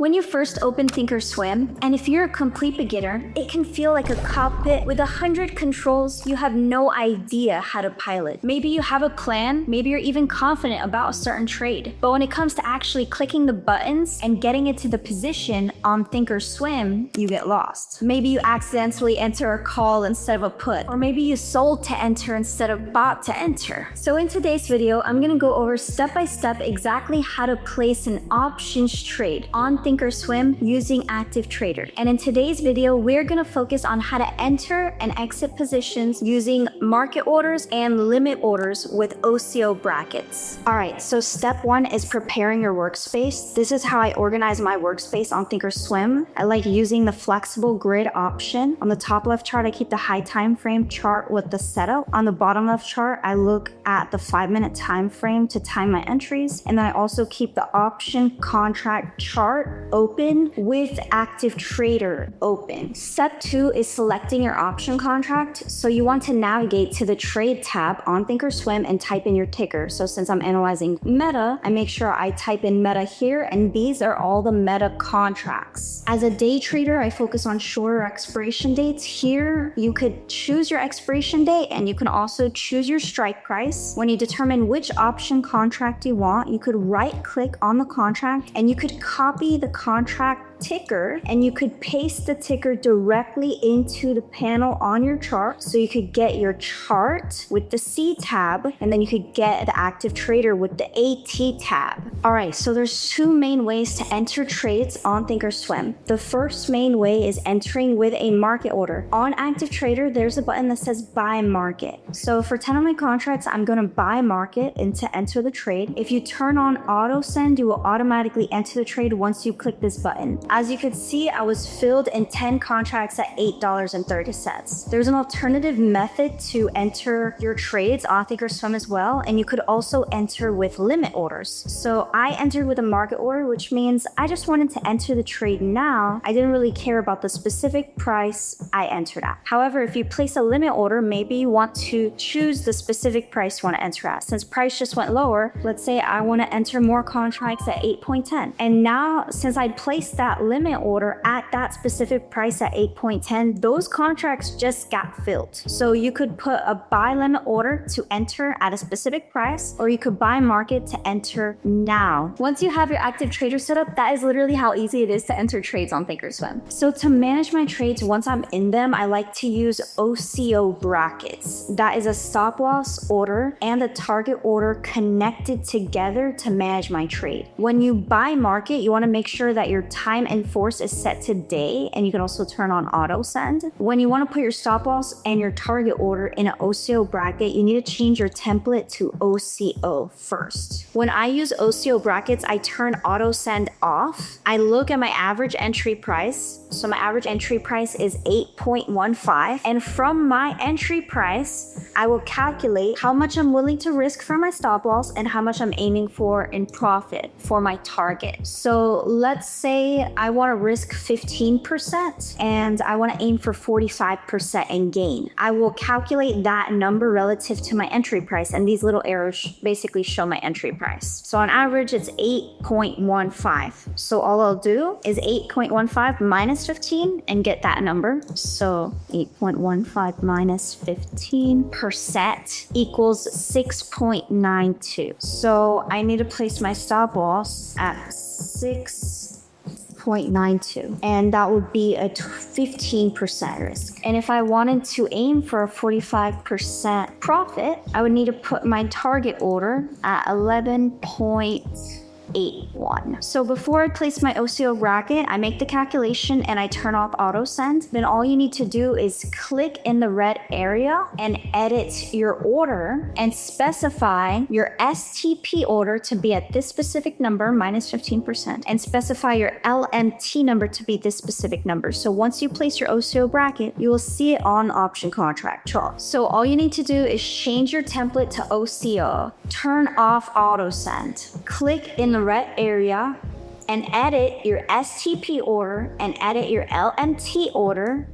When you first open Thinkorswim, and if you're a complete beginner, it can feel like a cockpit with 100 controls you have no idea how to pilot. Maybe you have a plan, maybe you're even confident about a certain trade. But when it comes to actually clicking the buttons and getting it to the position on Thinkorswim, you get lost. Maybe you accidentally enter a call instead of a put, or maybe you sold to enter instead of bought to enter. So in today's video, I'm gonna go over step by step exactly how to place an options trade on Thinkorswim using Active Trader. And in today's video, we're gonna focus on how to enter and exit positions using market orders and limit orders with OCO brackets. All right, so step one is preparing your workspace. This is how I organize my workspace on Thinkorswim. I like using the flexible grid option. On the top left chart, I keep the high time frame chart with the setup. On the bottom left chart, I look at the 5-minute time frame to time my entries. And then I also keep the option contract chart open with Active Trader open. Step two is selecting your option contract. So you want to navigate to the trade tab on Thinkorswim and type in your ticker. So since I'm analyzing Meta, I make sure I type in Meta here, and these are all the Meta contracts. As a day trader, I focus on shorter expiration dates. Here, you could choose your expiration date, and you can also choose your strike price. When you determine which option contract you want, you could right click on the contract and you could copy the contract ticker, and you could paste the ticker directly into the panel on your chart. So you could get your chart with the C tab, and then you could get the Active Trader with the AT tab. All right, so there's two main ways to enter trades on Thinkorswim. The first main way is entering with a market order. On Active Trader, there's a button that says buy market. So for 10 of my contracts, I'm gonna buy market and to enter the trade. If you turn on auto send, you will automatically enter the trade once you click this button. As you can see, I was filled in 10 contracts at $8.30. There's an alternative method to enter your trades on Thinkorswim as well, and you could also enter with limit orders. So I entered with a market order, which means I just wanted to enter the trade now. I didn't really care about the specific price I entered at. However, if you place a limit order, maybe you want to choose the specific price you want to enter at. Since price just went lower, let's say I want to enter more contracts at 8.10. And now, since I'd placed that limit order at that specific price at 8.10, those contracts just got filled. So you could put a buy limit order to enter at a specific price, or you could buy market to enter now. Once you have your Active Trader set up, that is literally how easy it is to enter trades on Thinkorswim. So to manage my trades once I'm in them, I like to use OCO brackets. That is a stop loss order and a target order connected together to manage my trade. When you buy market, you want to make sure that your time and force is set to day, and you can also turn on auto send. When you want to put your stop loss and your target order in an OCO bracket, you need to change your template to OCO first. When I use OCO brackets, I turn auto send off. I look at my average entry price. So my average entry price is 8.15, and from my entry price, I will calculate how much I'm willing to risk for my stop loss and how much I'm aiming for in profit for my target. So let's say I want to risk 15% and I want to aim for 45% in gain. I will calculate that number relative to my entry price, and these little arrows basically show my entry price. So on average, it's 8.15. So all I'll do is 8.15 minus 15 and get that number. So 8.15 minus 15% equals 6.92. So I need to place my stop loss at 6.92, and that would be a 15% risk. And if I wanted to aim for a 45% profit, I would need to put my target order at 11.81. So before I place my OCO bracket, I make the calculation and I turn off auto send. Then all you need to do is click in the red area and edit your order and specify your STP order to be at this specific number minus 15%, and specify your LMT number to be this specific number. So once you place your OCO bracket, you will see it on option contract chart. So all you need to do is change your template to OCO, turn off auto send, click in the red area and edit your STP order and edit your LMT order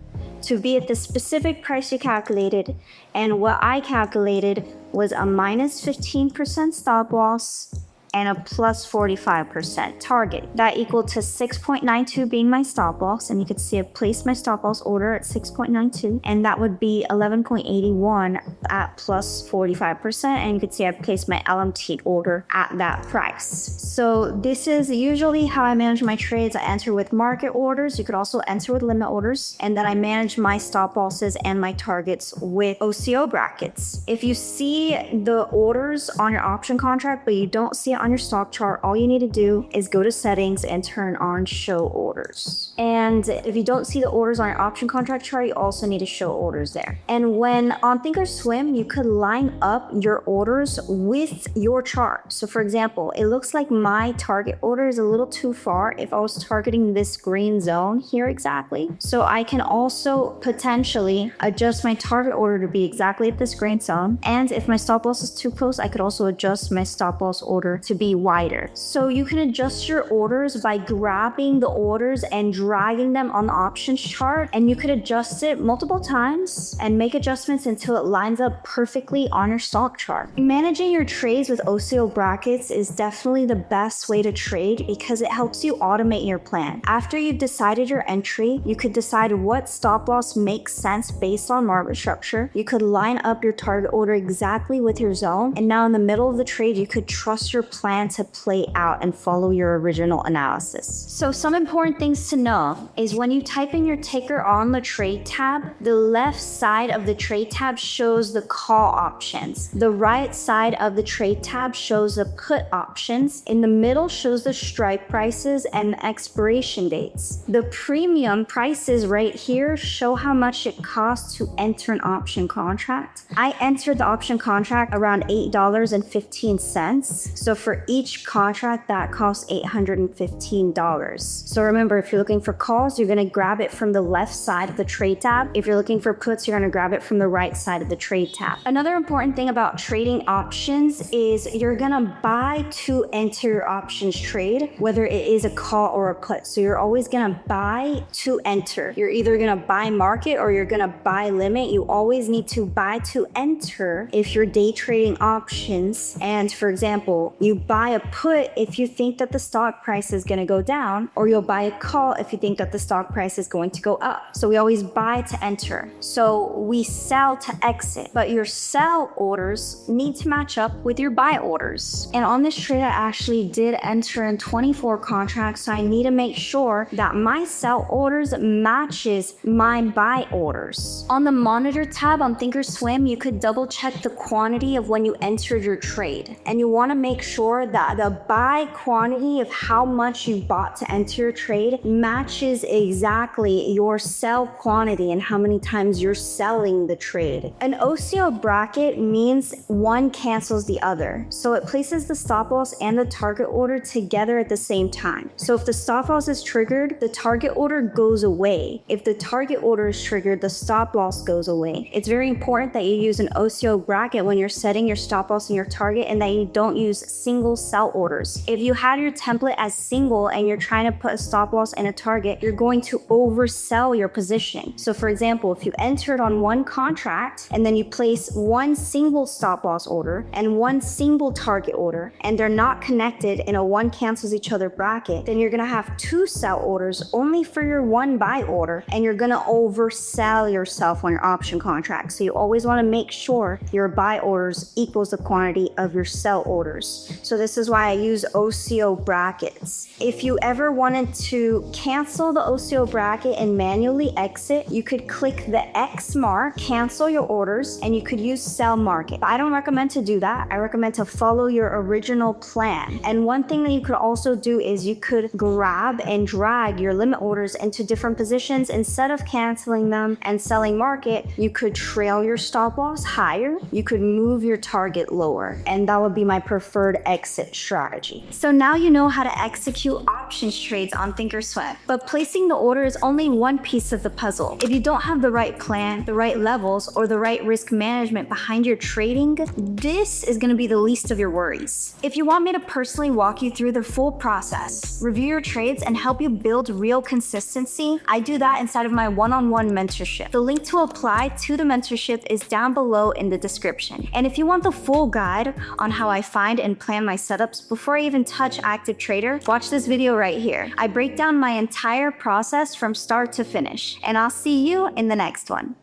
to be at the specific price you calculated. And what I calculated was a minus 15% stop loss and a plus 45% target. That equal to 6.92 being my stop loss, and you could see I placed my stop loss order at 6.92, and that would be 11.81 at plus 45%, and you could see I placed my LMT order at that price. So this is usually how I manage my trades. I enter with market orders. You could also enter with limit orders, and then I manage my stop losses and my targets with OCO brackets. If you see the orders on your option contract but you don't see it on your stock chart, all you need to do is go to settings and turn on show orders. And if you don't see the orders on your option contract chart, you also need to show orders there. And when on Thinkorswim, you could line up your orders with your chart. So for example, it looks like my target order is a little too far if I was targeting this green zone here exactly. So I can also potentially adjust my target order to be exactly at this green zone. And if my stop loss is too close, I could also adjust my stop loss order to be wider. So you can adjust your orders by grabbing the orders and dragging them on the options chart, and you could adjust it multiple times and make adjustments until it lines up perfectly on your stock chart. Managing your trades with OCO brackets is definitely the best way to trade because it helps you automate your plan. After you've decided your entry, you could decide what stop loss makes sense based on market structure. You could line up your target order exactly with your zone, and now in the middle of the trade, you could trust your plan to play out and follow your original analysis. So some important things to know is when you type in your ticker on the trade tab, the left side of the trade tab shows the call options. The right side of the trade tab shows the put options. In the middle shows the strike prices and the expiration dates. The premium prices right here show how much it costs to enter an option contract. I entered the option contract around $8.15. So for each contract, that costs $815. So remember, if you're looking for calls, you're going to grab it from the left side of the trade tab. If you're looking for puts, you're going to grab it from the right side of the trade tab. Another important thing about trading options is you're going to buy to enter your options trade, whether it is a call or a put. So you're always going to buy to enter. You're either going to buy market or you're going to buy limit. You always need to buy to enter if you're day trading options. And for example, you buy a put if you think that the stock price is going to go down, or you'll buy a call if you think that the stock price is going to go up. So we always buy to enter. So we sell to exit, but your sell orders need to match up with your buy orders. And on this trade, I actually did enter in 24 contracts. So I need to make sure that my sell orders matches my buy orders. On the monitor tab on Thinkorswim, you could double check the quantity of when you entered your trade. And you want to make sure that the buy quantity of how much you bought to enter your trade matches exactly your sell quantity and how many times you're selling the trade. An OCO bracket means one cancels the other. So it places the stop loss and the target order together at the same time. So if the stop loss is triggered, the target order goes away. If the target order is triggered, the stop loss goes away. It's very important that you use an OCO bracket when you're setting your stop loss and your target, and that you don't use single sell orders. If you had your template as single and you're trying to put a stop loss and a target, you're going to oversell your position. So for example, if you entered on one contract and then you place one single stop loss order and one single target order, and they're not connected in a one cancels each other bracket, then you're gonna have two sell orders only for your one buy order, and you're gonna oversell yourself on your option contract. So you always wanna make sure your buy orders equals the quantity of your sell orders. So this is why I use OCO brackets. If you ever wanted to cancel the OCO bracket and manually exit, you could click the X mark, cancel your orders, and you could use sell market. But I don't recommend to do that. I recommend to follow your original plan. And one thing that you could also do is you could grab and drag your limit orders into different positions. Instead of canceling them and selling market, you could trail your stop loss higher. You could move your target lower. And that would be my preferred exit strategy. So now you know how to execute options trades on Thinkorswim. But placing the order is only one piece of the puzzle. If you don't have the right plan, the right levels, or the right risk management behind your trading, this is going to be the least of your worries. If you want me to personally walk you through the full process, review your trades, and help you build real consistency, I do that inside of my one-on-one mentorship. The link to apply to the mentorship is down below in the description. And if you want the full guide on how I find and plan plan my setups before I even touch Active Trader, watch this video right here. I break down my entire process from start to finish, and I'll see you in the next one.